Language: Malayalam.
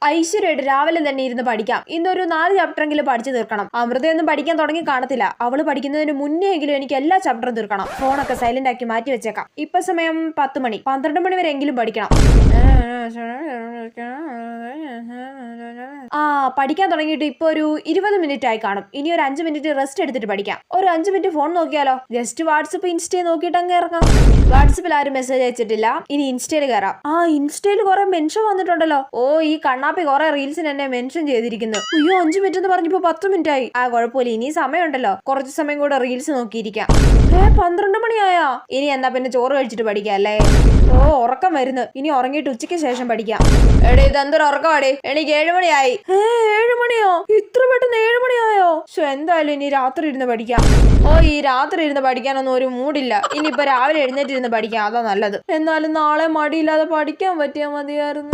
ഐശ്വര്യമായിട്ട് രാവിലെ തന്നെ ഇരുന്ന് പഠിക്കാം. ഇന്നൊരു 4 ചാപ്റ്ററെങ്കിലും പഠിച്ചു തീർക്കണം. അമൃതയൊന്നും പഠിക്കാൻ തുടങ്ങി കാണത്തില്ല. അവള് പഠിക്കുന്നതിന് മുന്നേ എങ്കിലും എനിക്ക് എല്ലാ ചാപ്റ്ററും തീർക്കണം. ഫോണൊക്കെ സൈലന്റ് ആക്കി മാറ്റി വെച്ചേക്കാം. ഇപ്പൊ സമയം 10 മണി, 12 മണി വരെ എങ്കിലും പഠിക്കണം. പഠിക്കാൻ തുടങ്ങിയിട്ട് ഇപ്പൊ ഒരു 20 മിനിറ്റ് ആയി കാണും. ഇനി ഒരു 5 മിനിറ്റ് റെസ്റ്റ് എടുത്തിട്ട് പഠിക്കാം. ഒരു 5 മിനിറ്റ് ഫോൺ നോക്കിയാലോ? ജസ്റ്റ് വാട്സപ്പ് ഇൻസ്റ്റയിൽ നോക്കിയിട്ട് അങ്ങ് ഇറങ്ങാം. വാട്സപ്പിൽ ആരും മെസ്സേജ് അയച്ചിട്ടില്ല. ഇനി ഇൻസ്റ്റയിൽ കയറാം. ഇൻസ്റ്റയിൽ കുറെ മെൻഷൻ വന്നിട്ടുണ്ടല്ലോ. ഈ കണ്ണാപ്പി കുറെ റീൽസിന് എന്നെ മെൻഷൻ ചെയ്തിരിക്കുന്നു. അയ്യോ 5 മിനിറ്റ് എന്ന് പറഞ്ഞപ്പോ 10 മിനിറ്റ് ആയി. കുഴപ്പമില്ല, ഇനി സമയമുണ്ടല്ലോ. കുറച്ച് സമയം കൂടെ റീൽസ് നോക്കിയിരിക്കാം. 12 മണിയായാ? ഇനി എന്നാ പിന്നെ ചോറ് കഴിച്ചിട്ട് പഠിക്കാം അല്ലേ? ഉറക്കം വരുന്നു. ഇനി ഉറങ്ങിയിട്ട് ഉച്ചയ്ക്ക് ശേഷം പഠിക്കാം. എടേ ഇതെന്തൊരു ഉറക്കമാടേ? എനിക്ക് 7 മണിയായി. 7 മണിയോ? ഇത്ര പെട്ടെന്ന് 7 മണിയായോ? എന്തായാലും ഇനി രാത്രി ഇരുന്ന് പഠിക്കാം. ഈ രാത്രി ഇരുന്ന് പഠിക്കാനൊന്നും ഒരു മൂടില്ല. ഇനിയിപ്പൊ രാവിലെ എഴുന്നേറ്റിരുന്ന് പഠിക്കാം, അതാ നല്ലത്. എന്നാലും നാളെ മടിയില്ലാതെ പഠിക്കാൻ പറ്റിയാ മതിയായിരുന്നു.